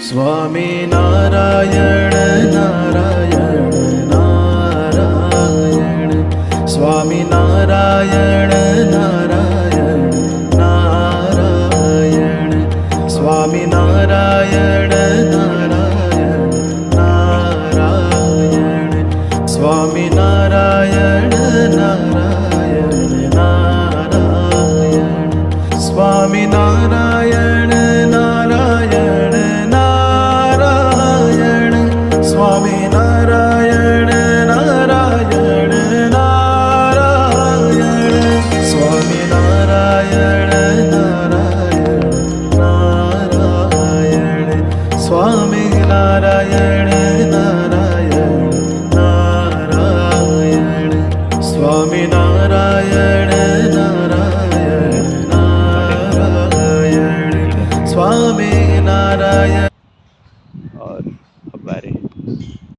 स्वामी नारायण नारायण नारायण, स्वामी नारायण नारायण नारायण, स्वामी नारायण नारायण नारायण, स्वामी नारायण नारायण नारायण, स्वामी नारायण नारायण नारायण, स्वामी नारायण नारायण नारायण, स्वामी नारायण नारायण नारायण, स्वामी नारायण नारायण नारायण, स्वामी नारायण नारायण नारायण, स्वामी नारायण। और हमारे